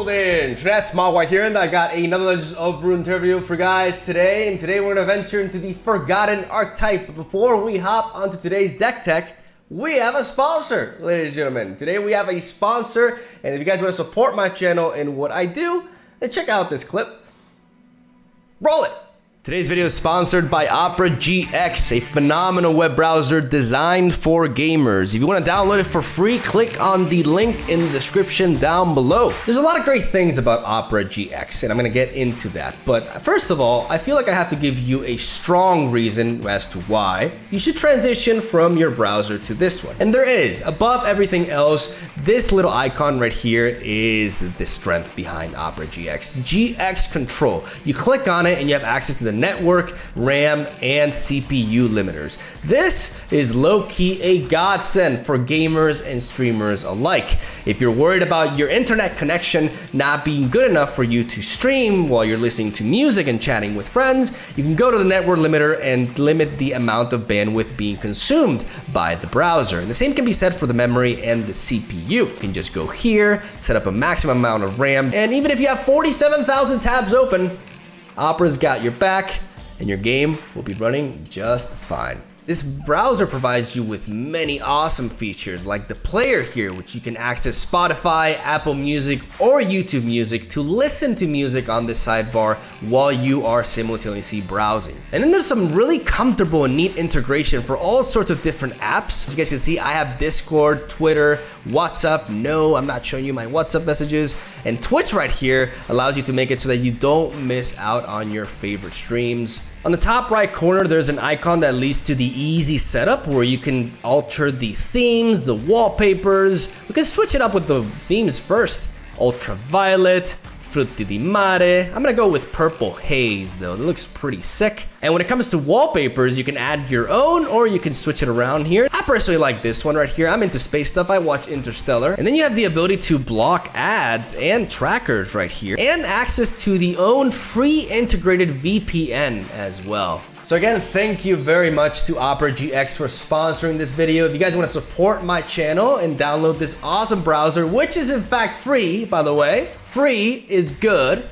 Golden! That's MegaMogwai here, and I got another Legends of Runeterra video for you guys today. And today we're going to venture into the Forgotten Archetype. But before we hop onto today's deck tech, we have a sponsor, ladies and gentlemen. Today we have a sponsor, and if you guys want to support my channel and what I do, then check out this clip. Roll it! Today's video is sponsored by Opera GX, a phenomenal web browser designed for gamers. If you want to download it for free, click on the link in the description down below. There's a lot of great things about Opera GX, and I'm going to get into that. But first of all, I feel like I have to give you a strong reason as to why you should transition from your browser to this one. And there is, above everything else, this little icon right here is the strength behind Opera GX. GX Control. You click on it and you have access to the network, RAM, and CPU limiters. This is low-key a godsend for gamers and streamers alike. If you're worried about your internet connection not being good enough for you to stream while you're listening to music and chatting with friends, you can go to the network limiter and limit the amount of bandwidth being consumed by the browser. And the same can be said for the memory and the CPU. You can just go here, set up a maximum amount of RAM, and even if you have 47,000 tabs open, Opera's got your back, and your game will be running just fine. This browser provides you with many awesome features like the player here, which you can access Spotify, Apple Music, or YouTube Music to listen to music on this sidebar while you are simultaneously browsing. And then there's some really comfortable and neat integration for all sorts of different apps. As you guys can see, I have Discord, Twitter, WhatsApp. No, I'm not showing you my WhatsApp messages. And Twitch right here allows you to make it so that you don't miss out on your favorite streams. On the top right corner, there's an icon that leads to the easy setup where you can alter the themes, the wallpapers. We can switch it up with the themes first. Ultraviolet, Frutti di Mare. I'm gonna go with Purple Haze though, it looks pretty sick. And when it comes to wallpapers, you can add your own or you can switch it around here. I personally like this one right here. I'm into space stuff, I watch Interstellar. And then you have the ability to block ads and trackers right here. And access to the own free integrated VPN as well. So again, thank you very much to Opera GX for sponsoring this video. If you guys want to support my channel and download this awesome browser, which is in fact free, by the way, free is good,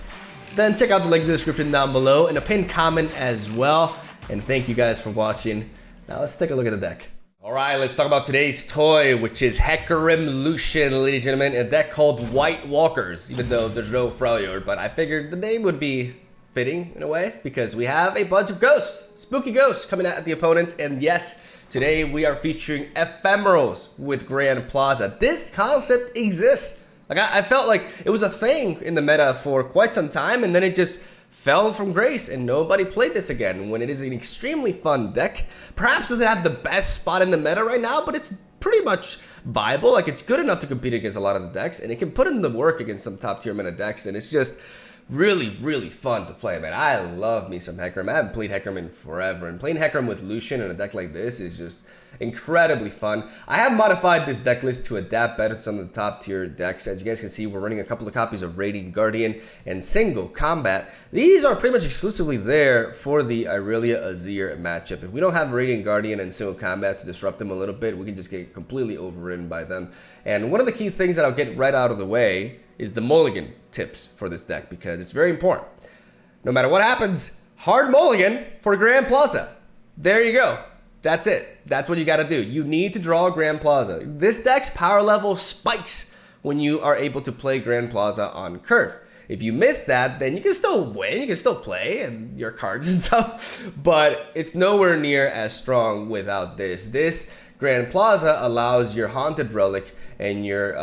then check out the link in the description down below and a pinned comment as well. And thank you guys for watching. Now let's take a look at the deck. All right, let's talk about today's toy, which is HECARIM LUCIan, ladies and gentlemen, a deck called White Walkers, even though there's no Freljord, but I figured the name would be fitting in a way because we have a bunch of ghosts, spooky ghosts coming at the opponents. And yes, today we are featuring ephemerals with Grand Plaza. This concept exists. Like I felt like it was a thing in the meta for quite some time, and then it just fell from grace and nobody played this again when it is an extremely fun deck. Perhaps doesn't have the best spot in the meta right now, but it's pretty much viable. Like it's good enough to compete against a lot of the decks, and it can put in the work against some top tier meta decks, and it's just really, really fun to play, man. I love me some HECARIM. I haven't played HECARIM in forever, and playing HECARIM with Lucian in a deck like this is just incredibly fun. I have modified this deck list to adapt better to some of the top tier decks. As you guys can see, we're running a couple of copies of Radiant Guardian and Single Combat. These are pretty much exclusively there for the Irelia Azir matchup. If we don't have Radiant Guardian and Single Combat to disrupt them a little bit, we can just get completely overridden by them. And one of the key things that I'll get right out of the way is the mulligan tips for this deck, because it's very important. No matter what happens, hard mulligan for Grand Plaza. There you go. That's it. That's what you got to do. You need to draw Grand Plaza. This deck's power level spikes when you are able to play Grand Plaza on curve. If you miss that, then you can still win, you can still play and your cards and stuff, but it's nowhere near as strong without this. This Grand Plaza allows your Haunted Relic and your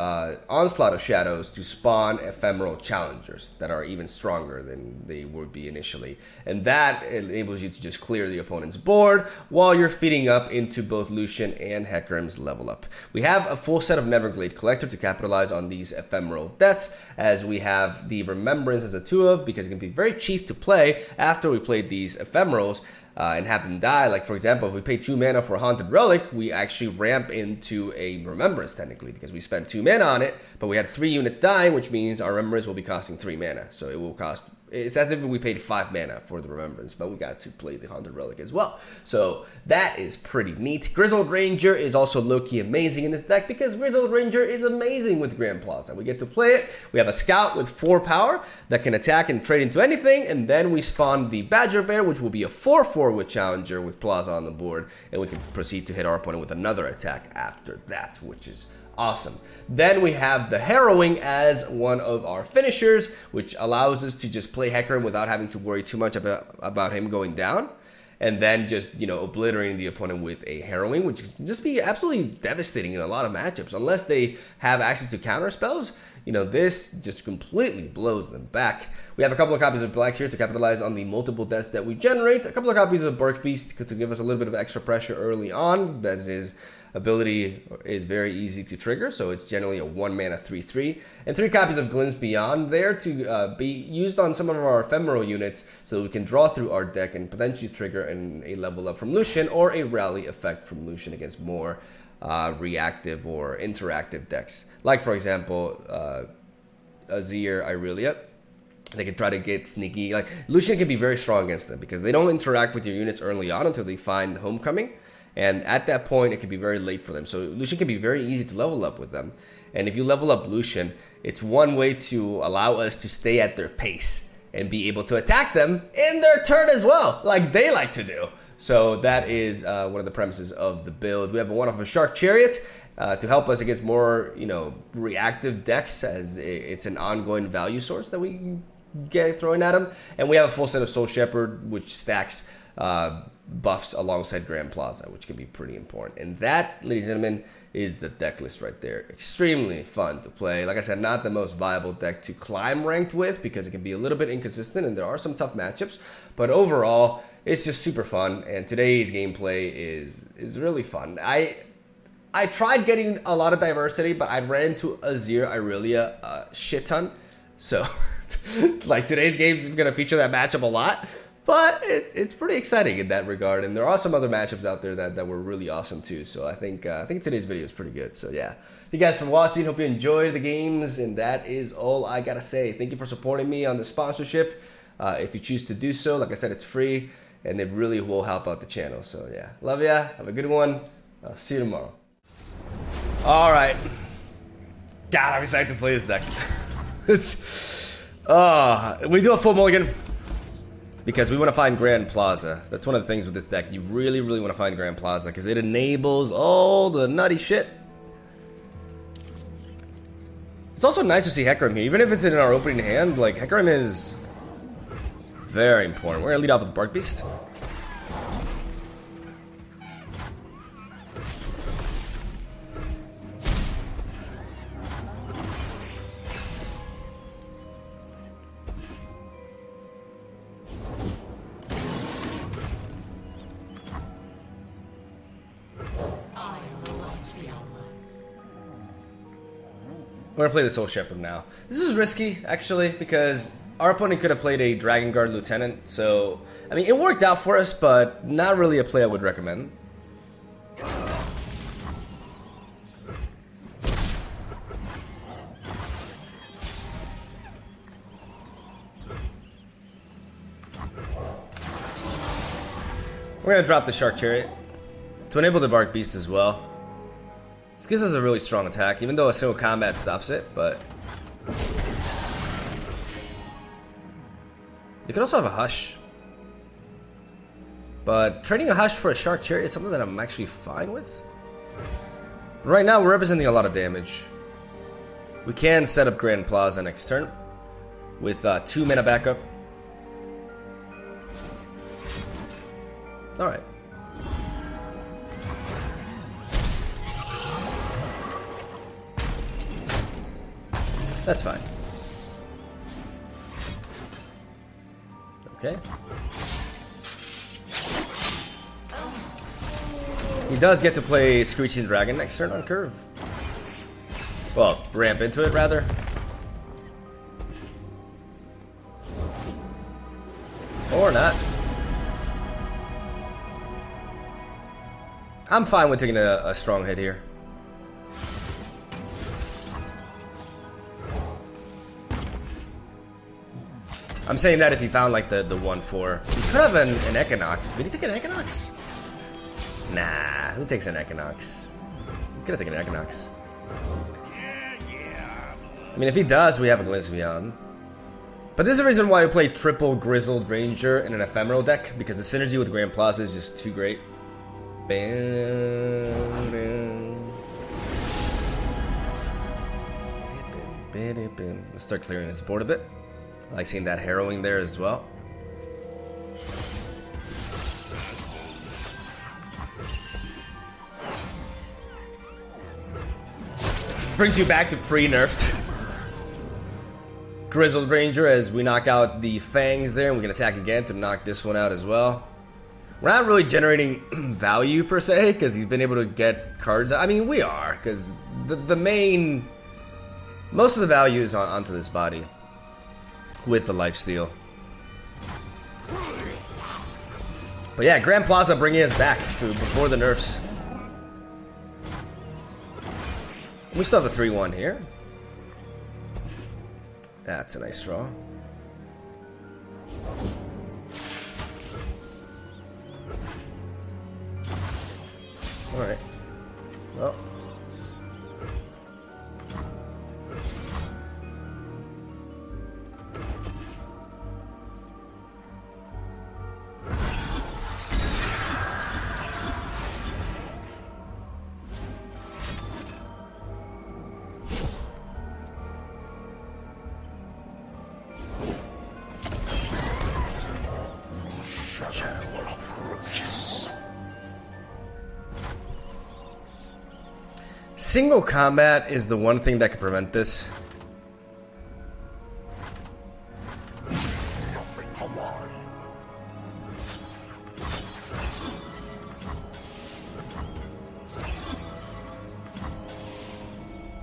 Onslaught of Shadows to spawn ephemeral challengers that are even stronger than they would be initially. And that enables you to just clear the opponent's board while you're feeding up into both Lucian and HECARIM's level up. We have a full set of Neverglade Collector to capitalize on these ephemeral deaths, as we have the Remembrance as a 2-of, because it can be very cheap to play after we played these ephemerals. And have them die. Like for example, if we pay 2 mana for a Haunted Relic, we actually ramp into a Remembrance technically, because we spent 2 mana on it, but we had 3 units dying, which means our Remembrance will be costing 3 mana. So it will cost it's as if we paid 5 mana for the Remembrance, but we got to play the Haunted Relic as well. So that is pretty neat. Grizzled Ranger is also low-key amazing in this deck because Grizzled Ranger is amazing with Grand Plaza. We get to play it. We have a Scout with 4 power that can attack and trade into anything, and then we spawn the Badger Bear, which will be a 4/4 with Challenger with Plaza on the board, and we can proceed to hit our opponent with another attack after that, which is awesome. Then we have the Harrowing as one of our finishers, which allows us to just play HECARIM without having to worry too much about him going down. And then just, you know, obliterating the opponent with a Harrowing, which can just be absolutely devastating in a lot of matchups. Unless they have access to counter spells, you know, this just completely blows them back. We have a couple of copies of Blacks here to capitalize on the multiple deaths that we generate. A couple of copies of Bark Beast to give us a little bit of extra pressure early on, as his ability is very easy to trigger, so it's generally a 1 mana 3/3, and 3 copies of Glimpse Beyond there to be used on some of our ephemeral units so that we can draw through our deck and potentially trigger a level up from Lucian or a rally effect from Lucian against more reactive or interactive decks, like for example Azir, Irelia. They can try to get sneaky. Like Lucian can be very strong against them because they don't interact with your units early on until they find Homecoming. And at that point, it can be very late for them. So Lucian can be very easy to level up with them. And if you level up Lucian, it's one way to allow us to stay at their pace and be able to attack them in their turn as well, like they like to do. So that is one of the premises of the build. We have one of a Shark Chariot to help us against more, you know, reactive decks, as it's an ongoing value source that we get thrown at them. And we have a full set of Soul Shepherd, which stacks buffs alongside Grand Plaza, which can be pretty important. And that, ladies and gentlemen, is the deck list right there. Extremely fun to play. Like I said, not the most viable deck to climb ranked with because it can be a little bit inconsistent and there are some tough matchups, but overall it's just super fun, and today's gameplay is really fun. I tried getting a lot of diversity, but I ran into Azir, Irelia a shit ton, so like today's game is going to feature that matchup a lot. But it's pretty exciting in that regard, and there are some other matchups out there that were really awesome too. So I think today's video is pretty good. So yeah, thank you guys for watching. Hope you enjoyed the games, and that is all I gotta say. Thank you for supporting me on the sponsorship. If you choose to do so, like I said, it's free, and it really will help out the channel. So yeah, love ya. Have a good one. I'll see you tomorrow. All right. God, I'm excited to play this deck. We do a full mulligan. Because we want to find Grand Plaza. That's one of the things with this deck. You really, really want to find Grand Plaza because it enables all the nutty shit. It's also nice to see HECARIM here. Even if it's in our opening hand, like, HECARIM is very important. We're going to lead off with Bark Beast. We're gonna play the Soul Shepherd now. This is risky, actually, because our opponent could have played a Dragon Guard Lieutenant, so I mean, it worked out for us, but not really a play I would recommend. We're gonna drop the Shark Chariot to enable the Bark Beast as well. This gives us a really strong attack, even though a single combat stops it, but you could also have a Hush. But trading a Hush for a Shark Chariot is something that I'm actually fine with. Right now, we're representing a lot of damage. We can set up Grand Plaza next turn with 2 mana backup. Alright. That's fine. Okay. He does get to play Screeching Dragon next turn on curve. Well, ramp into it, rather. Or not. I'm fine with taking a strong hit here. I'm saying that if he found like the 1/4. He could have an Equinox. Did he take an Equinox? Nah, who takes an Equinox? He could have taken an Equinox. I mean, if he does, we have a glimpse beyond. But this is the reason why we play triple Grizzled Ranger in an Ephemeral deck, because the synergy with Grand Plaza is just too great. Bam, bam. Let's start clearing this board a bit. I like seeing that Harrowing there as well. Brings you back to pre-nerfed Grizzled Ranger as we knock out the Fangs there, and we can attack again to knock this one out as well. We're not really generating value per se, because he's been able to get cards. I mean, we are, because the main... most of the value is onto this body with the lifesteal. But yeah, Grand Plaza bringing us back to before the nerfs. We still have a 3-1 here. That's a nice draw. Alright. Well. Single combat is the one thing that could prevent this.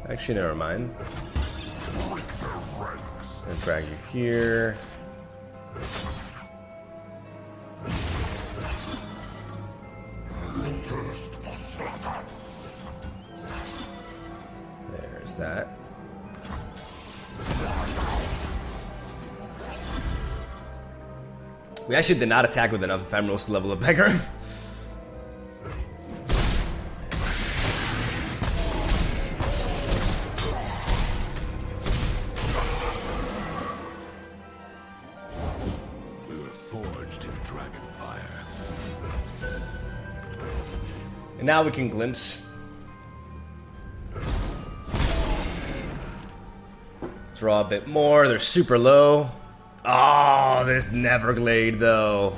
Actually, never mind. And drag you here. There's that. We actually did not attack with enough ephemerals to level up Beggar. We were forged in Dragonfire. And now we can glimpse. Draw a bit more. They're super low. Oh, this Neverglade though.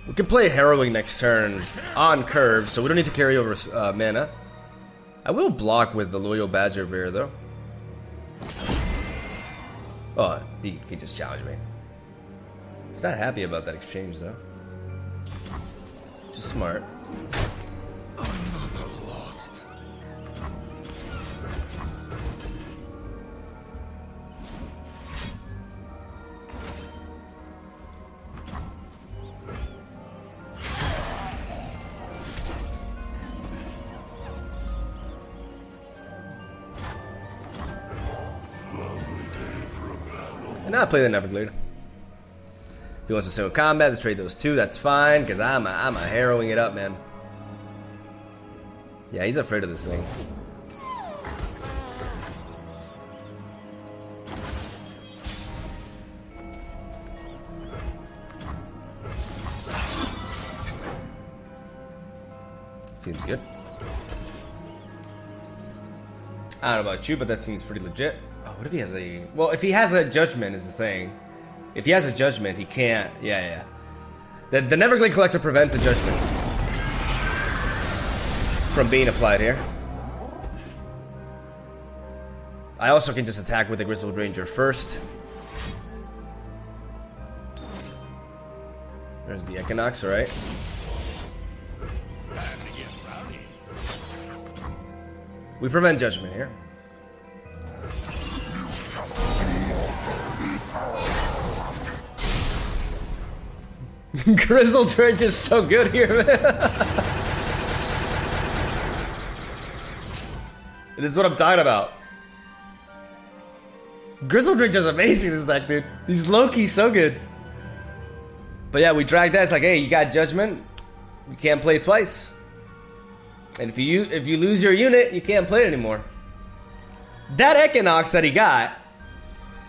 We can play Harrowing next turn on curve, so we don't need to carry over mana. I will block with the Loyal Badger Bear though. Oh, he just challenged me. He's not happy about that exchange though. Just smart. Another lost. And now I play the Neverglade. If he wants to single combat to trade those two, that's fine, because I'm a harrowing it up, man. Yeah, he's afraid of this thing. Seems good. I don't know about you, but that seems pretty legit. Oh, what if he has a... Well, if he has a Judgment is the thing. If he has a Judgment, he can't... Yeah. The Neverglade Collector prevents a Judgment from being applied here. I also can just attack with the Grizzled Ranger first. There's the Equinox, alright. We prevent Judgment here. Grizzled Ranger is so good here, man. This is what I'm talking about. Grizzled Ranger's amazing, this deck, dude. He's low-key so good. But yeah, we dragged that. It's like, hey, you got Judgment. You can't play it twice. And if you lose your unit, you can't play it anymore. That Equinox that he got,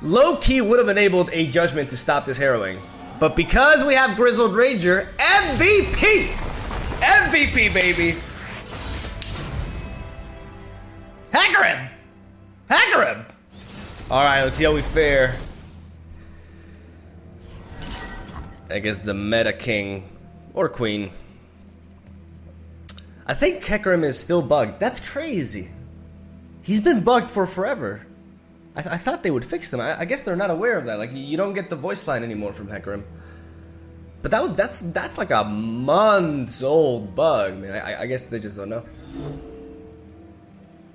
low-key would have enabled a Judgment to stop this Harrowing. But because we have Grizzled Ranger, MVP! MVP, baby! HECARIM! HECARIM! Alright, let's see how we fare. I guess the meta king or queen. I think HECARIM is still bugged. That's crazy. He's been bugged for forever. I thought they would fix them. I guess they're not aware of that. Like, you don't get the voice line anymore from HECARIM. But that's like a months old bug, man. I guess they just don't know.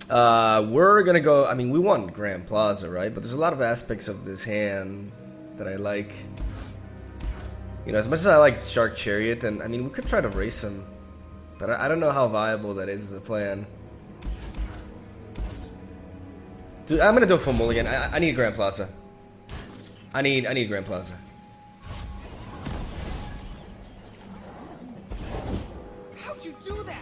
We're gonna go. I mean, we want Grand Plaza, right? But there's a lot of aspects of this hand that I like. You know, as much as I like Shark Chariot, and I mean, we could try to race him, but I don't know how viable that is as a plan. Dude, I'm gonna do a full mulligan. I need Grand Plaza. I need Grand Plaza. How'd you do that?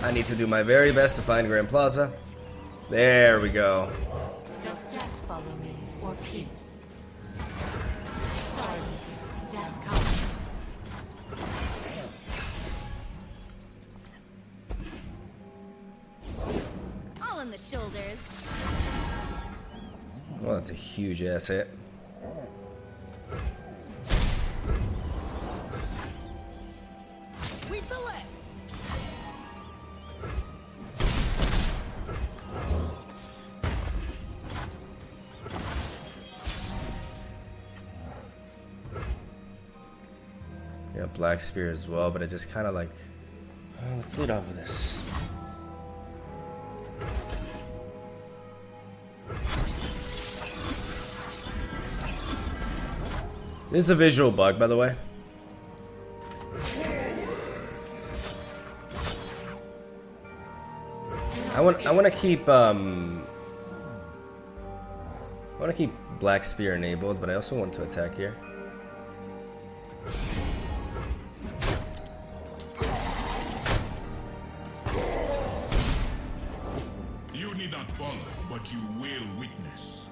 I need to do my very best to find Grand Plaza. There we go. Does death follow me, or peace? Silence, death comes. All in the shoulders. Well, that's a huge ass hit. We fill it. Yeah, Black Spear as well, but it just kind of like... let's lead off with this. This is a visual bug, by the way. I want to keep Black Spear enabled, but I also want to attack here. You need not follow, but you will witness.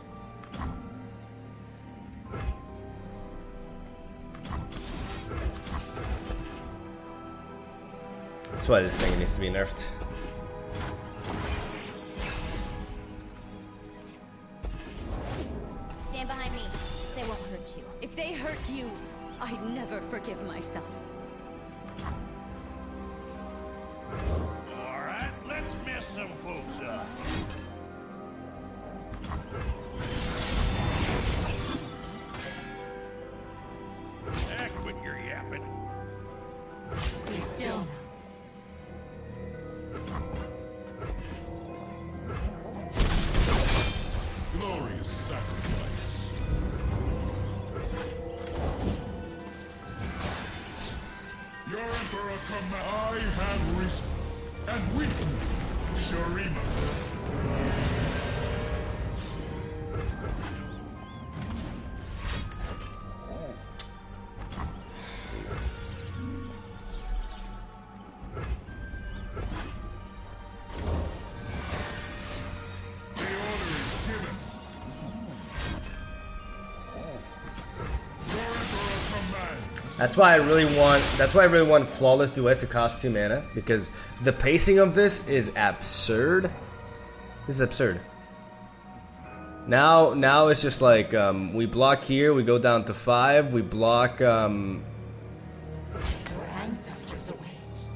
That's why this thing needs to be nerfed. Stand behind me. They won't hurt you. If they hurt you, I'd never forgive myself. Alright, let's mess some folks up. Quit your yapping. Be still now. Glorious sacrifice. Your Emperor command. I have risen and witnessed Shurima. That's why I really want Flawless Duet to cost 2 mana, because the pacing of this is absurd. This is absurd. Now it's just like we block here, we go down to 5, we block Your ancestors await.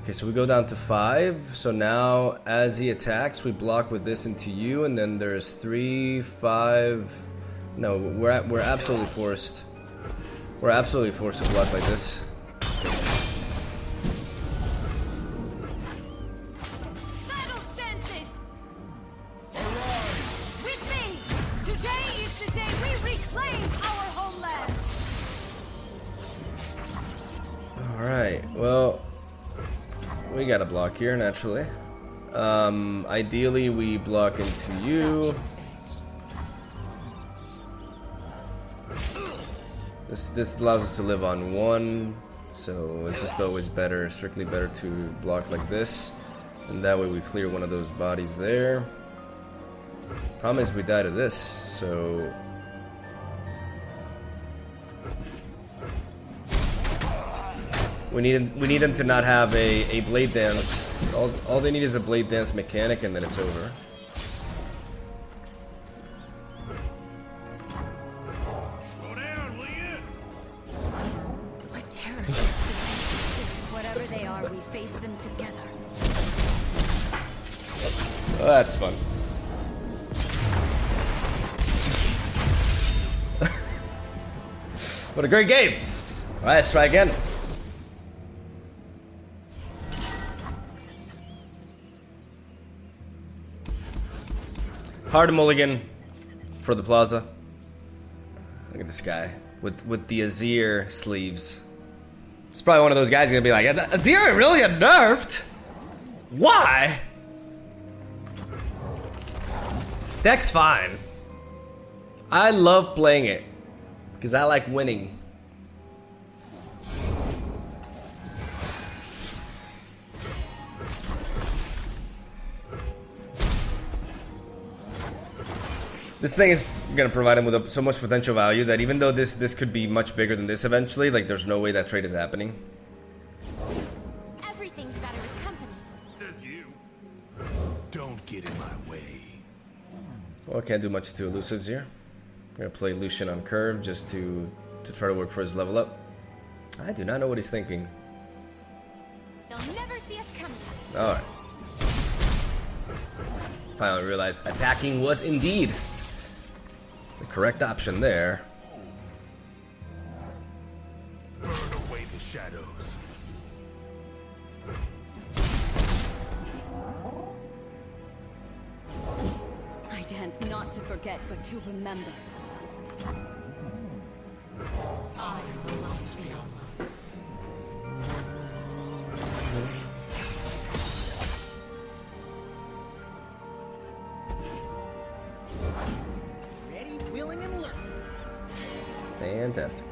okay, so we go down to 5. So now as he attacks, we block with this into you, and then there's 3, 5. No, we're absolutely forced. We're absolutely forced to block like this. Battle stances! With me! Today is the day we reclaim our homeland! Alright, well, we got a block here naturally. Ideally we block into you. This allows us to live on one, so it's just always better, strictly better to block like this, and that way we clear one of those bodies there. Problem is we die to this, so we need them to not have a blade dance. All they need is a blade dance mechanic, and then it's over. Slow down, will you? What terror? Whatever they are, we face them together. Oh, that's fun. What a great game! Alright, let's try again. Hard mulligan for the plaza. Look at this guy with the Azir sleeves. It's probably one of those guys gonna be like, Azir really nerfed? Why? Deck's fine. I love playing it because I like winning. This thing is gonna provide him with so much potential value that even though this could be much bigger than this eventually, like there's no way that trade is happening. Everything's better with company. Says you. Don't get in my way. Well, I can't do much to elusives here. I'm gonna play Lucian on curve just to try to work for his level up. I do not know what he's thinking. They'll never see us coming. Alright. Finally realized attacking was indeed the correct option there. Burn away the shadows. I dance not to forget, but to remember. I am the light beyond love. Ready, willing, and learning. Fantastic.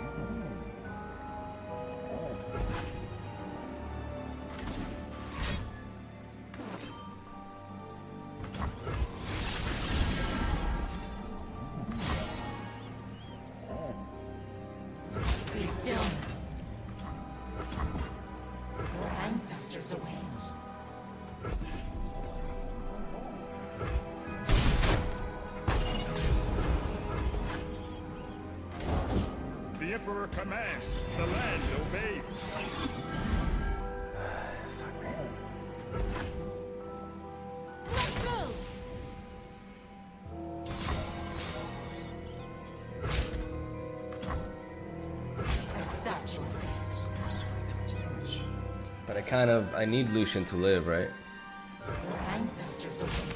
Be still. Your ancestors await. The Emperor commands, the land obeys. Let's move. Accept your fate. But I need Lucian to live, right? Your ancestors await.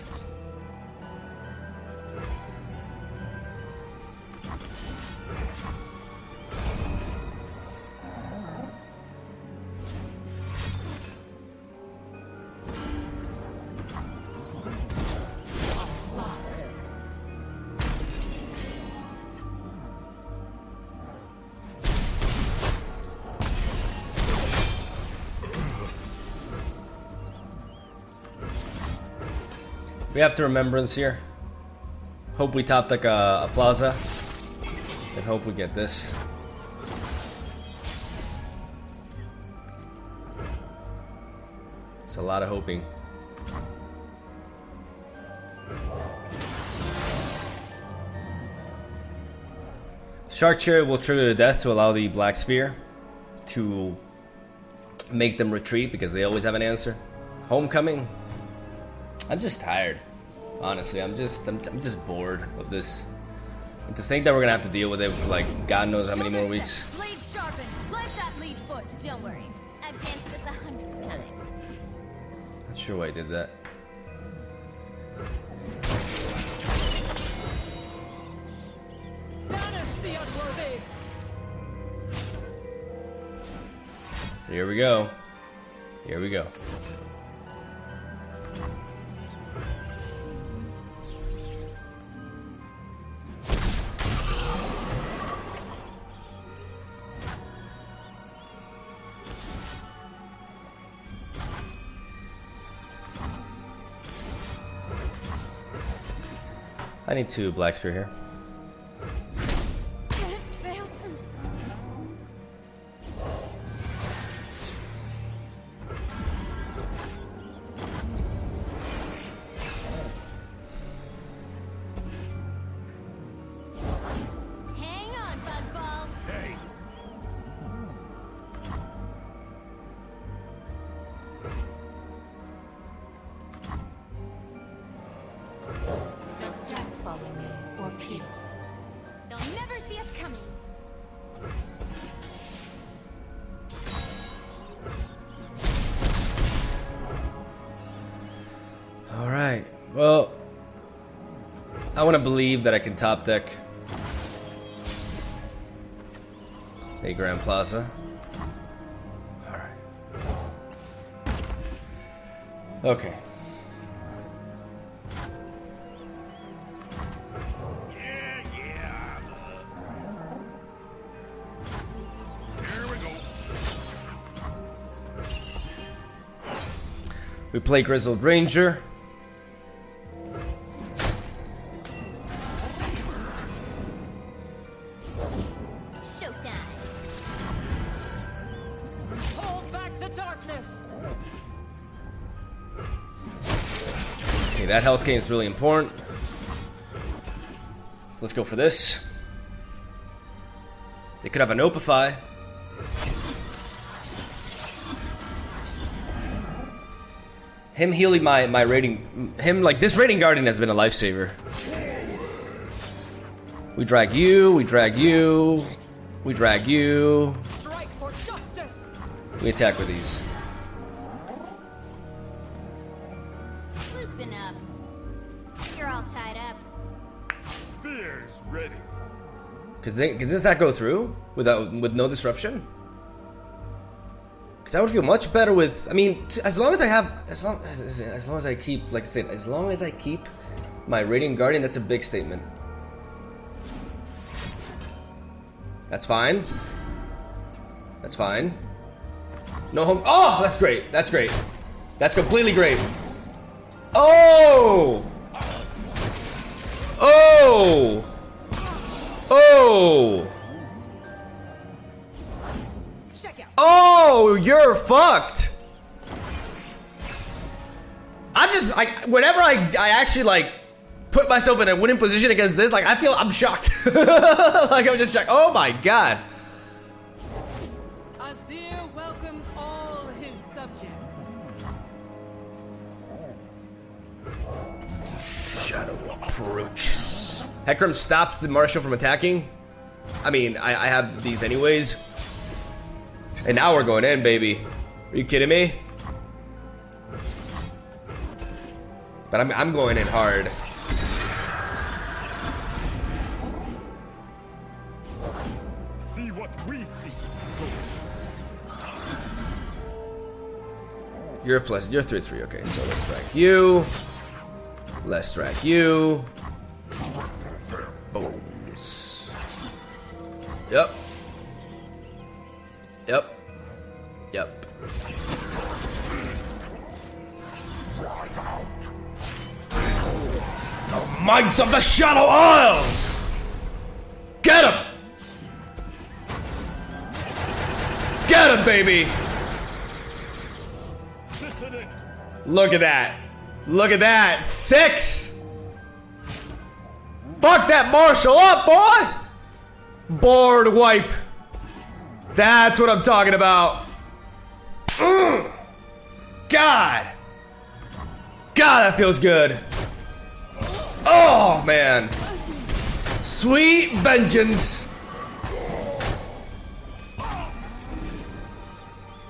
We have to remembrance here. Hope we top like a plaza. And hope we get this. It's a lot of hoping. Shark Chariot will trigger to death to allow the Black Spear to make them retreat because they always have an answer. Homecoming. I'm just tired. Honestly, I'm just bored of this. And to think that we're gonna have to deal with it for like God knows how many more weeks. Blade sharpened. Plant that lead foot. Don't worry. I've danced this 100 times. Not sure why I did that. Banish the unworthy. Here we go. Here we go. I need 2 Black Spear here. Fail them. Hang on, Buzzball. Hey, Does death follow me, or peace? They'll never see us coming. All right. Well, I want to believe that I can top deck a Grand Plaza. All right. Okay. yeah. Here we go. We play Grizzled Ranger. Showtime. Hold back the darkness! Okay, that health gain is really important. Let's go for this. They could have an Opify. Him healing my rating, this rating guardian has been a lifesaver. We drag you, we drag you, we drag you. Strike for justice! We attack with these. Loosen up. You're all tied up. Spears ready. Does that go through with no disruption? Because I would feel much better with. I mean, as long as I have, as long as I keep, like I said, as long as I keep my Radiant Guardian, that's a big statement. That's fine. That's fine. No home. Oh, that's great. That's great. That's completely great. Oh! Oh! Oh! Oh, you're fucked. I'm just like, whenever I actually like put myself in a winning position against this, like I'm shocked. Like I'm just shocked. Oh my god. Azir welcomes all his subjects. Shadow approaches. Hecarim stops the Marshal from attacking. I mean, I have these anyways. And now we're going in, baby. Are you kidding me? But I'm going in hard. See what we see. You're a plus. You're 3/3. Okay, so let's drag you. Let's drag you. Bones. Yep. Yep. Yep. The might of the Shadow Isles! Get him! Get him, baby! Dissident. Look at that. Look at that. 6! Fuck that Marshal up, boy! Board wipe. That's what I'm talking about. God. God, that feels good. Oh, man. Sweet vengeance.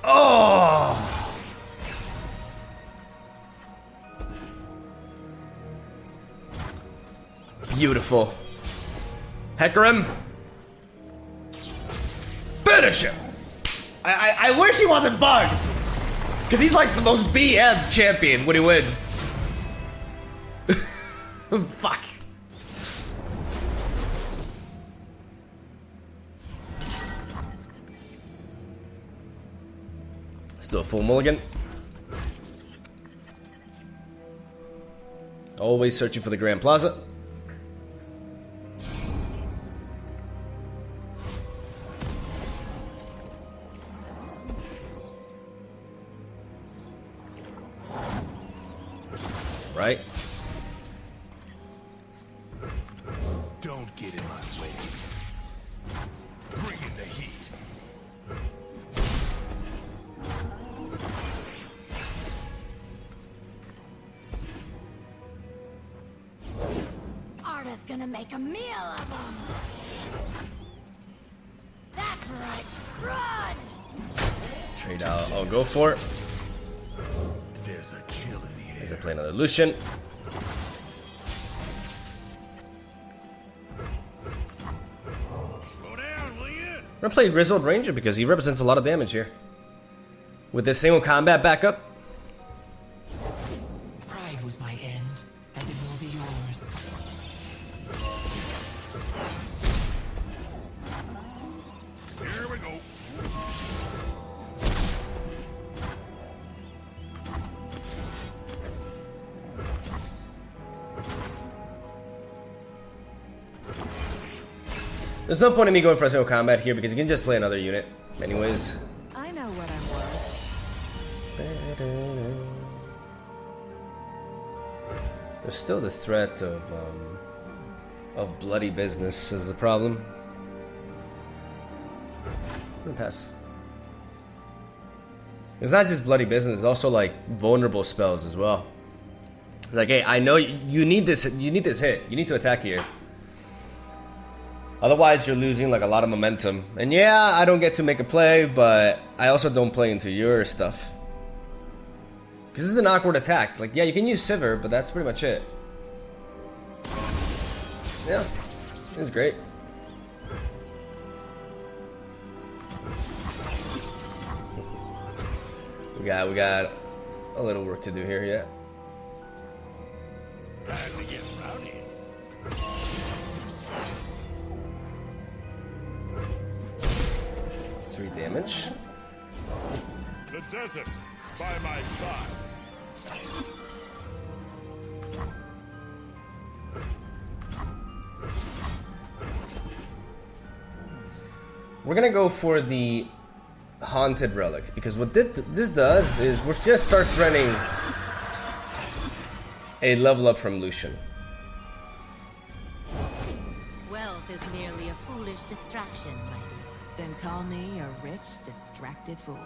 Oh. Beautiful. Hecarim. Finish him. I wish he wasn't bugged. Because he's like the most BM champion when he wins. Fuck. Let's do a full mulligan. Always searching for the Grand Plaza. Right? Don't get in my way. Bring in the heat. Arda's gonna make a meal of them. That's right. Run! Trade out. I'll go for it. There's a chill in the air. As I play another Lucian. Slow down, will you? I'm gonna play Grizzled Ranger because he represents a lot of damage here. With this single combat backup. Pride was my end, as it will be yours. Here we go. There's no point in me going for a single combat here because you can just play another unit anyways. I know what I'm worth. There's still the threat of bloody business is the problem. I'm gonna pass. It's not just bloody business, it's also like vulnerable spells as well. It's like, hey, I know you need this hit. You need to attack here. Otherwise, you're losing like a lot of momentum. And yeah, I don't get to make a play, but I also don't play into your stuff. Because this is an awkward attack. Like, yeah, you can use Sivir, but that's pretty much it. Yeah, it's great. We got a little work to do here, yeah. Time to get rowdy. 3 damage. The desert by my side. We're gonna go for the Haunted Relic because what this does is we're gonna start threatening a level up from Lucian. Wealth is merely a foolish distraction, my dear. Then call me a rich, distracted fool.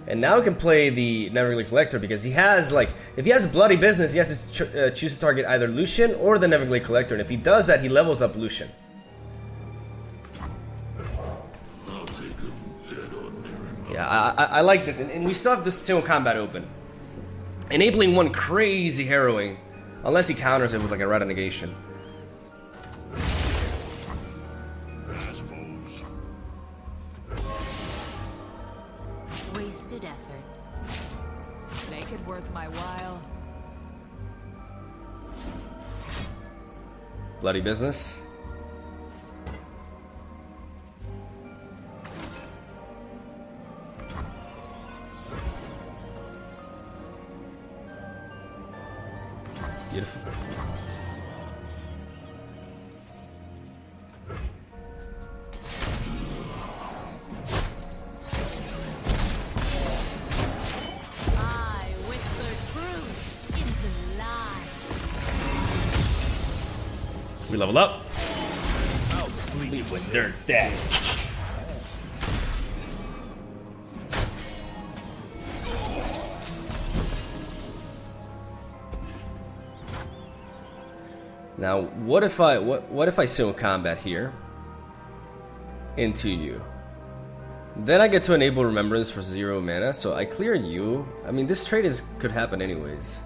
And now I can play the Neverglade Collector because he has like, if he has bloody business, he has to choose to target either Lucian or the Neverglade Collector, and if he does that, he levels up Lucian. Yeah, I like this, and we still have this single combat open, enabling one crazy Harrowing, unless he counters it with like a Rite of Negation. Assholes. Wasted effort. Make it worth my while. Bloody business. Beautiful. I whisper truth into lies. We level up. I'll sleep with dirt dead. Now, what if I single combat here into you? Then I get to enable Remembrance for 0 mana, so I clear you. I mean, this trade could happen anyways.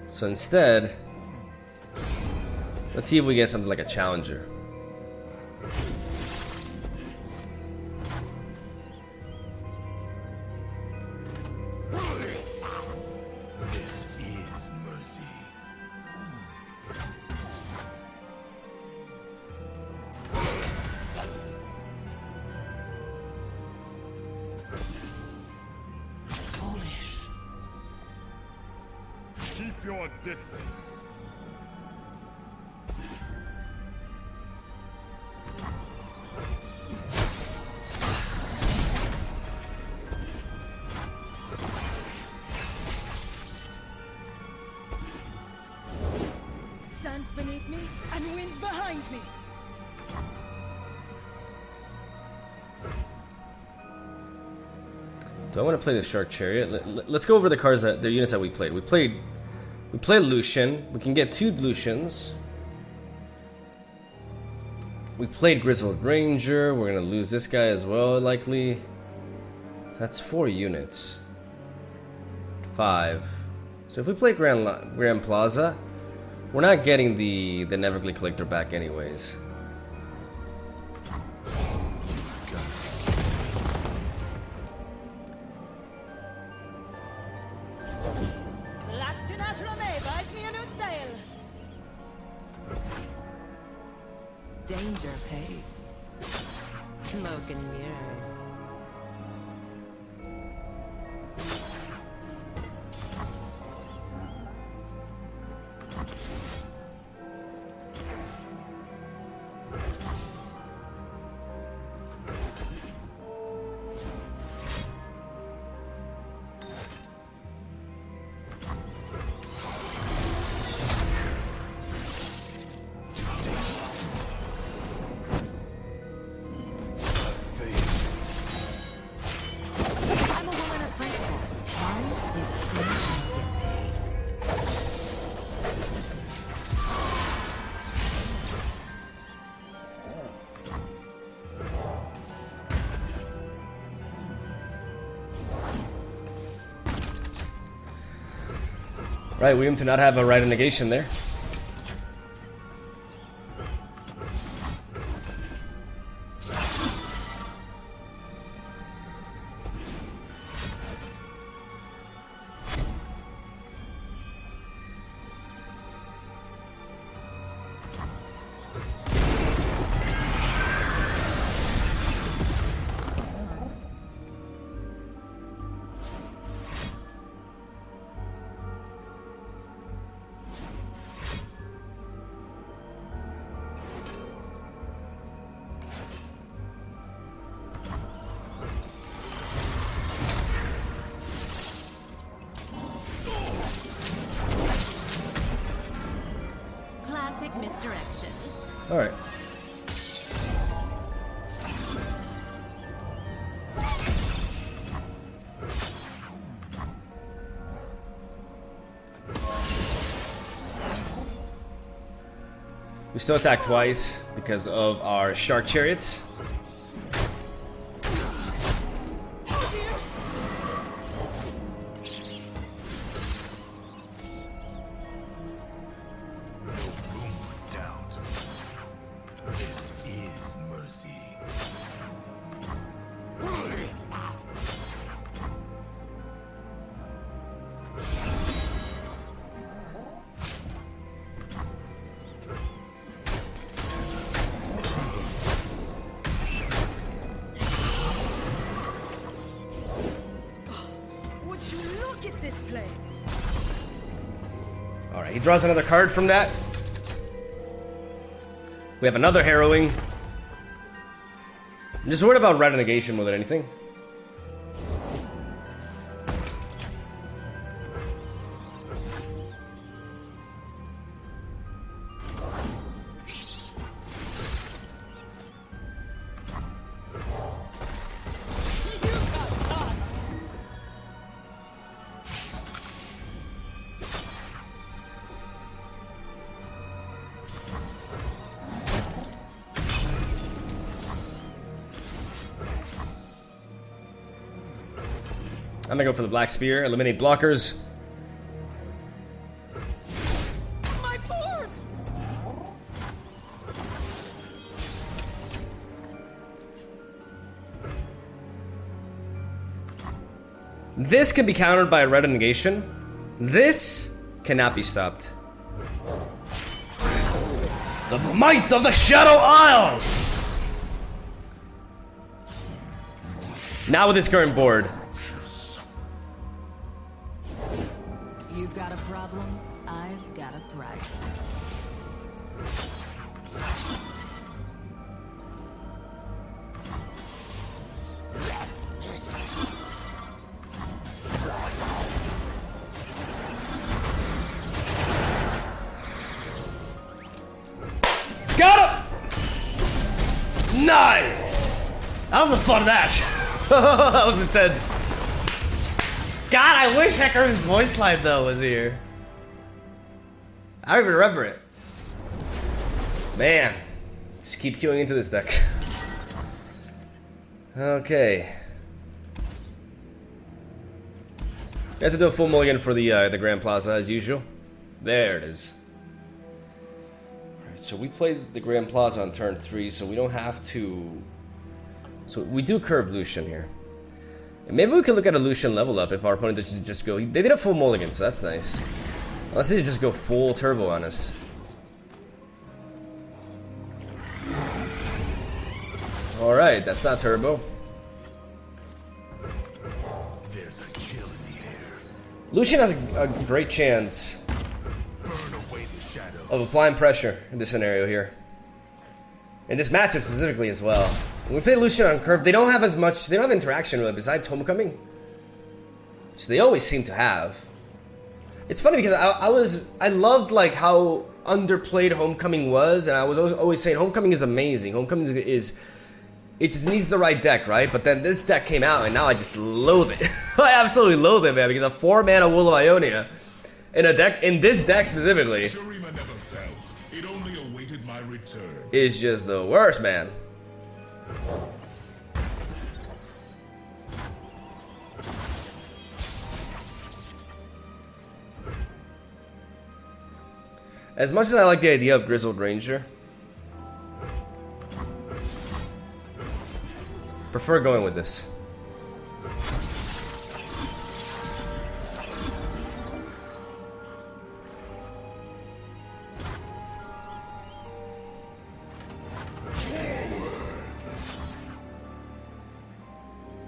So instead, let's see if we get something like a Challenger. your distance. Sun's beneath me and wind's behind me. Do I want to play the Shark Chariot? Let's go over the cards that the units that we played. We played Lucian. We can get 2 Lucians. We played Grizzled Ranger. We're gonna lose this guy as well, likely. That's 4 units. 5. So if we play Grand Plaza, we're not getting the Neverglade Collector back anyways. Danger pays. Smoke and mirrors. Right, we aim to not have a right of negation there. Misdirection. All right. We still attack twice because of our Shark Chariots. Alright, he draws another card from that. We have another Harrowing. I'm just worried about red negation more than anything. I'm gonna go for the Black Spear, eliminate blockers. My board! This can be countered by a red negation. This cannot be stopped. The might of the Shadow Isles! Now with this current board. You've got a problem? Got him! Nice! That was a fun match. That was intense. God, I wish HECARIM's voice line though was here. I don't even remember it. Man, just keep queuing into this deck. Okay. We have to do a full mulligan for the Grand Plaza as usual. There it is. Alright, so we played the Grand Plaza on turn 3, so we don't have to... So we do curve Lucian here. And maybe we could look at a Lucian level up if our opponent doesn't just go... They did a full mulligan, so that's nice. Unless they just go full turbo on us. Alright, that's not turbo. There's a chill in the air. Lucian has a great chance Burn away the shadow. of applying pressure in this scenario here. In this matchup specifically as well. When we play Lucian on curve, they don't have as much, they don't have interaction really besides Homecoming. So they always seem to have. It's funny because I loved like how underplayed Homecoming was, and I was always saying Homecoming is amazing. Homecoming is it just needs the right deck, right? But then this deck came out and now I just loathe it. I absolutely loathe it, man, because a 4-mana Wool of Ionia in a deck, in this deck specifically, Shurima never fell. It only awaited my return. is just the worst, man. As much as I like the idea of Grizzled Ranger, prefer going with this.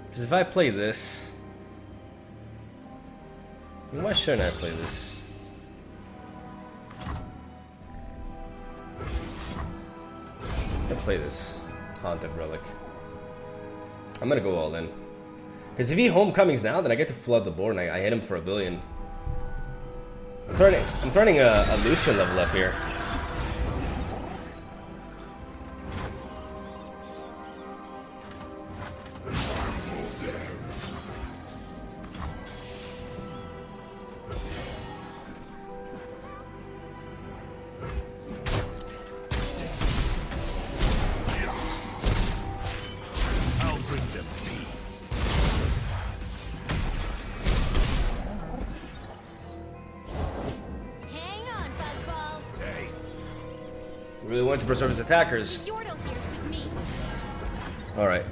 Because if I play this, why shouldn't I play this? I'm gonna play this Haunted Relic. I'm gonna go all in. Because if he Homecomings now, then I get to flood the board and I hit him for $1 billion. I'm threatening a Lucian level up here. Really want to preserve his attackers. Yordle here's with me. Alright.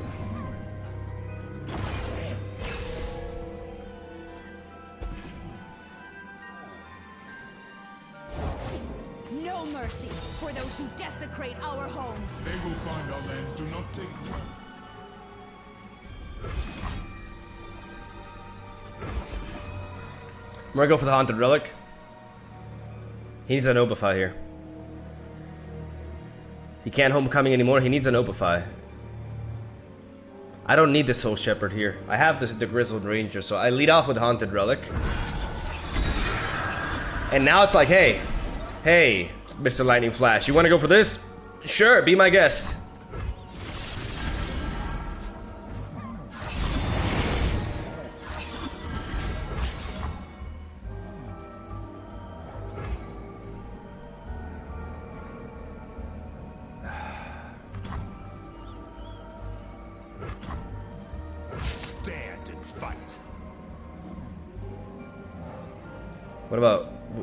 No mercy for those who desecrate our home. They will find our lands do not take well. I'm gonna go for the Haunted Relic. He needs an Opify here. He can't Homecoming anymore, he needs an Opify. I don't need the Soul Shepherd here. I have the Grizzled Ranger, so I lead off with Haunted Relic. And now it's like, hey, Mr. Lightning Flash, you wanna go for this? Sure, be my guest.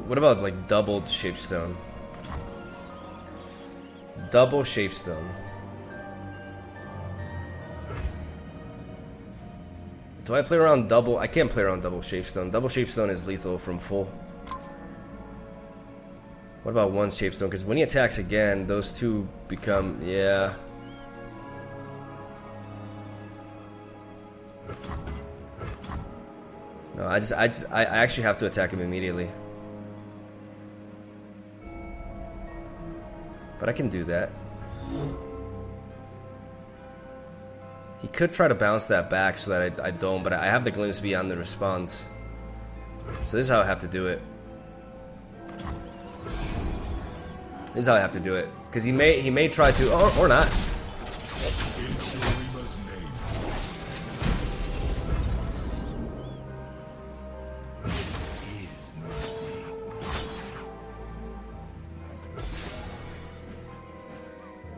What about like doubled Shapestone? Double Shapestone. Do I play around double? I can't play around double Shapestone. Double Shapestone is lethal from full. What about one Shapestone? Because when he attacks again, those two become, yeah. No, I actually have to attack him immediately. But I can do that. He could try to bounce that back so that I don't, but I have the Glimpse beyond the response. So this is how I have to do it. This is how I have to do it. Because he may try to, or not.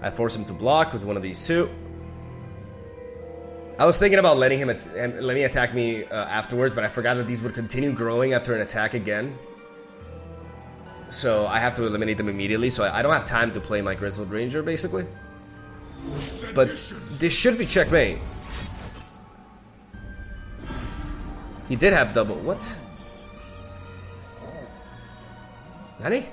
I force him to block with one of these two. I was thinking about letting him attack me afterwards, but I forgot that these would continue growing after an attack again. So I have to eliminate them immediately, so I don't have time to play my Grizzled Ranger, basically. But this should be checkmate. He did have double. What? Nani?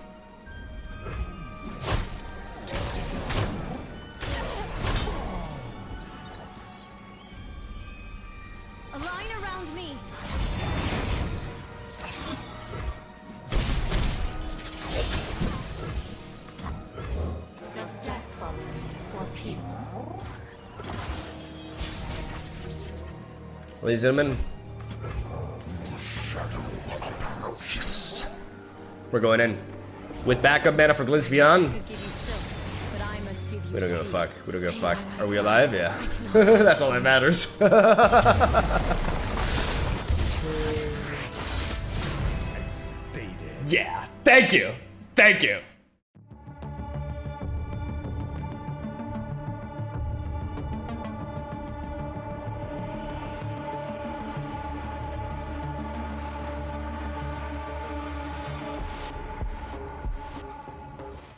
A line around me. Does death follow me or peace? Ladies and gentlemen, we're going in with backup mana for Glimpse Beyond. We don't give a fuck. We don't give a fuck. Are we alive? Yeah. That's all that matters. Yeah. Thank you. Thank you.